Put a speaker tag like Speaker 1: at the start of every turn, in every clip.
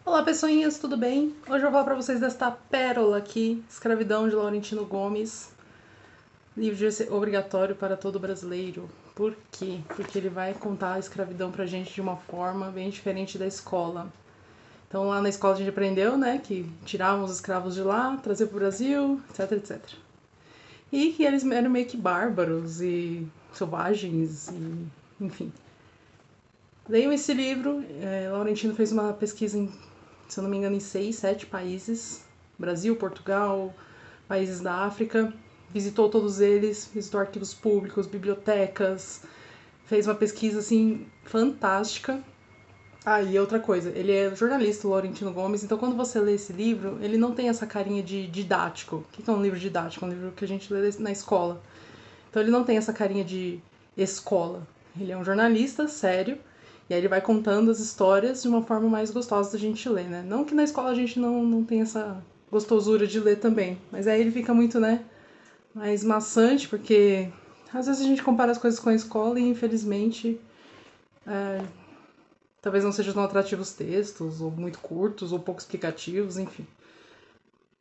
Speaker 1: Olá, pessoinhas, tudo bem? Hoje eu vou falar para vocês desta pérola aqui, Escravidão de Laurentino Gomes, livro obrigatório para todo brasileiro. Por quê? Porque ele vai contar a escravidão pra gente de uma forma bem diferente da escola. Então lá na escola a gente aprendeu, né, que tiravam os escravos de lá, traziam pro Brasil, etc, etc. E que eles eram meio que bárbaros e selvagens, e enfim. Leiam esse livro. Laurentino fez uma pesquisa em, se eu não me engano, em 6, 7 países. Brasil, Portugal, países da África. Visitou todos eles, visitou arquivos públicos, bibliotecas. Fez uma pesquisa, assim, fantástica. Ah, e outra coisa, ele é jornalista, o Laurentino Gomes, então quando você lê esse livro, ele não tem essa carinha de didático. O que é um livro didático? É um livro que a gente lê na escola. Então ele não tem essa carinha de escola. Ele é um jornalista sério, e aí ele vai contando as histórias de uma forma mais gostosa da gente ler, né? Não que na escola a gente não tem essa gostosura de ler também, mas aí ele fica muito, né, mais maçante, porque às vezes a gente compara as coisas com a escola e infelizmente talvez não sejam tão atrativos textos, ou muito curtos, ou pouco explicativos, enfim.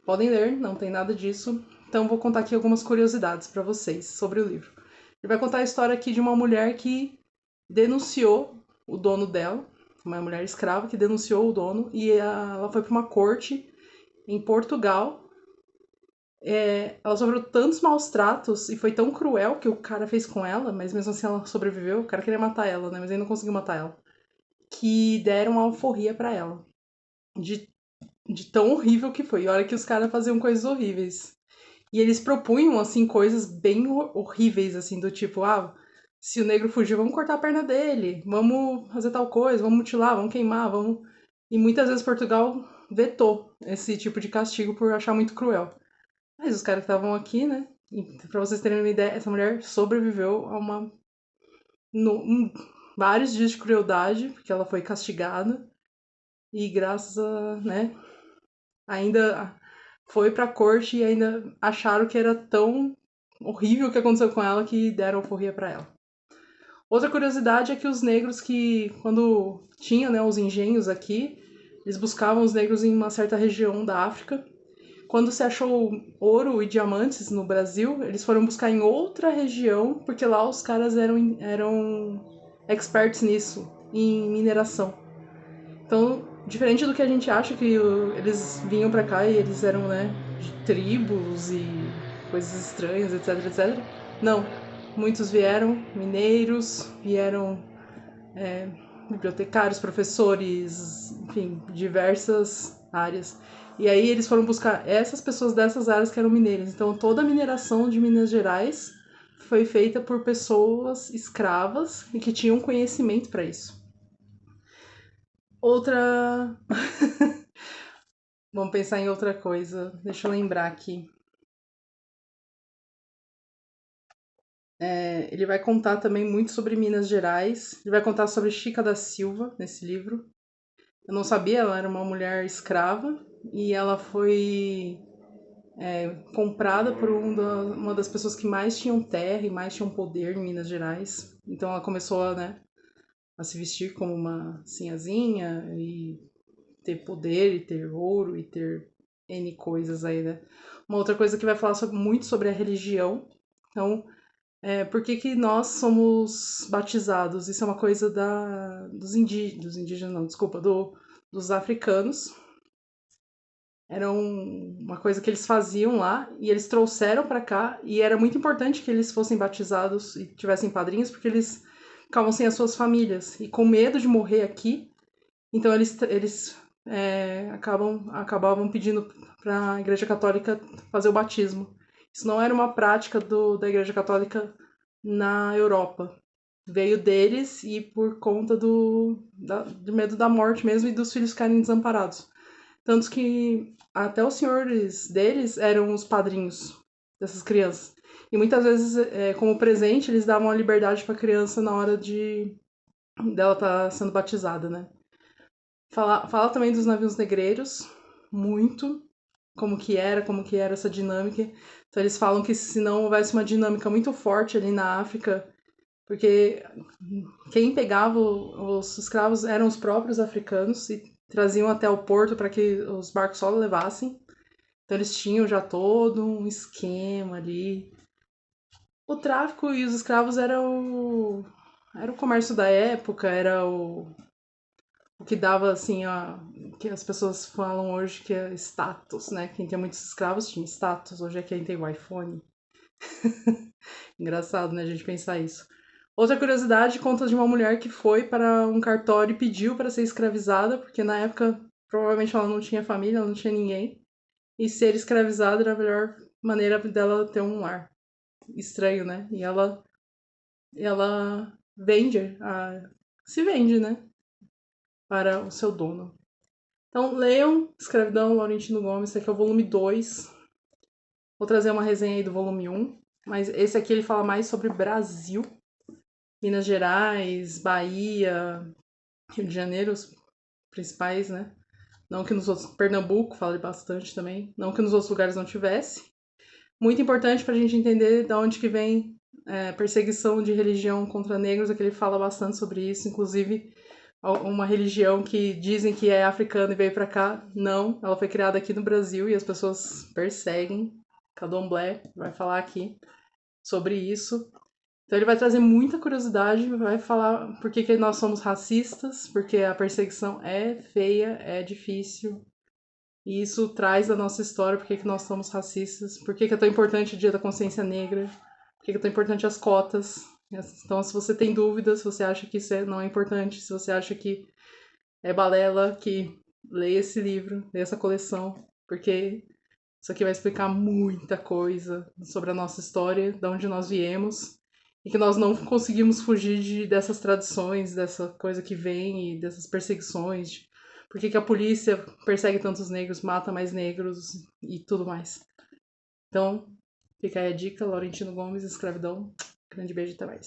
Speaker 1: Podem ler, não tem nada disso. Então vou contar aqui algumas curiosidades para vocês sobre o livro. Ele vai contar a história aqui de uma mulher que denunciou o dono dela, uma mulher escrava que denunciou o dono, e ela foi para uma corte em Portugal. Ela sofreu tantos maus tratos e foi tão cruel que o cara fez com ela, mas mesmo assim ela sobreviveu. O cara queria matar ela, né? Mas ele não conseguiu matar ela. Que deram uma alforria para ela. De, de tão horrível que foi. E olha que os caras faziam coisas horríveis. E eles propunham, assim, coisas bem horríveis, assim, do tipo, se o negro fugir, vamos cortar a perna dele, vamos fazer tal coisa, vamos mutilar, vamos queimar, vamos. E muitas vezes Portugal vetou esse tipo de castigo por achar muito cruel. Mas os caras que estavam aqui, né? E pra vocês terem uma ideia, essa mulher sobreviveu a uma. No, vários dias de crueldade, porque ela foi castigada. E graças a, né, ainda foi pra corte e ainda acharam que era tão horrível o que aconteceu com ela que deram alforria pra ela. Outra curiosidade é que os negros que, quando tinha, né, os engenhos aqui, eles buscavam os negros em uma certa região da África. Quando se achou ouro e diamantes no Brasil, eles foram buscar em outra região, porque lá os caras eram experts nisso, em mineração. Então, diferente do que a gente acha que eles vinham pra cá e eles eram, né, de tribos e coisas estranhas, etc, etc. Não. Muitos vieram mineiros, vieram bibliotecários, professores, enfim, diversas áreas. E aí eles foram buscar essas pessoas dessas áreas que eram mineiras. Então toda a mineração de Minas Gerais foi feita por pessoas escravas e que tinham conhecimento para isso. Outra. Vamos pensar em outra coisa. Deixa eu lembrar aqui. Ele vai contar também muito sobre Minas Gerais. Ele vai contar sobre Chica da Silva nesse livro. Eu não sabia, ela era uma mulher escrava e ela foi comprada por uma das pessoas que mais tinham terra e mais tinham poder em Minas Gerais. Então ela começou a, né, a se vestir como uma sinhazinha e ter poder e ter ouro e ter N coisas aí, né? Uma outra coisa que vai falar muito sobre a religião. Então, por que, que nós somos batizados? Isso é uma coisa dos indígenas, não, desculpa, dos africanos. Era uma coisa que eles faziam lá e eles trouxeram para cá e era muito importante que eles fossem batizados e tivessem padrinhos porque eles ficavam sem as suas famílias e com medo de morrer aqui, então eles acabavam pedindo para a Igreja Católica fazer o batismo. Isso não era uma prática da Igreja Católica na Europa. Veio deles e por conta do medo da morte mesmo e dos filhos ficarem desamparados. Tanto que até os senhores deles eram os padrinhos dessas crianças. E muitas vezes, como presente, eles davam a liberdade para a criança na hora dela estar sendo batizada, né? Fala também dos navios negreiros, muito, como que era essa dinâmica. Então eles falam que se não houvesse uma dinâmica muito forte ali na África, porque quem pegava os escravos eram os próprios africanos e traziam até o porto para que os barcos só levassem. Então eles tinham já todo um esquema ali. O tráfico e os escravos era o comércio da época, era o que dava assim que as pessoas falam hoje que é status, né? Quem tinha muitos escravos tinha status, hoje é quem tem o iPhone. Engraçado, né, a gente pensar isso. Outra curiosidade conta de uma mulher que foi para um cartório e pediu para ser escravizada, porque na época provavelmente ela não tinha família, ela não tinha ninguém. E ser escravizada era a melhor maneira dela ter um lar. Estranho, né? E ela se vende, né? Para o seu dono. Então, leiam Escravidão, Laurentino Gomes. Esse aqui é o volume 2. Vou trazer uma resenha aí do volume 1. Mas esse aqui ele fala mais sobre Brasil, Minas Gerais, Bahia, Rio de Janeiro, os principais, né? Não que nos outros. Pernambuco fala bastante também. Não que nos outros lugares não tivesse. Muito importante para a gente entender de onde que vem perseguição de religião contra negros, é que ele fala bastante sobre isso, inclusive uma religião que dizem que é africana e veio para cá, não, ela foi criada aqui no Brasil e as pessoas perseguem. Candomblé vai falar aqui sobre isso. Então ele vai trazer muita curiosidade, vai falar por que nós somos racistas, porque a perseguição é feia, é difícil, e isso traz da nossa história por que nós somos racistas, por que é tão importante o Dia da Consciência Negra, por que é tão importante as cotas. Então, se você tem dúvidas, se você acha que isso não é importante, se você acha que é balela, que leia esse livro, leia essa coleção, porque isso aqui vai explicar muita coisa sobre a nossa história, de onde nós viemos, e que nós não conseguimos fugir dessas tradições, dessa coisa que vem e dessas perseguições. Por que a polícia persegue tantos negros, mata mais negros e tudo mais. Então, fica aí a dica, Laurentino Gomes, Escravidão. Grande beijo e até mais.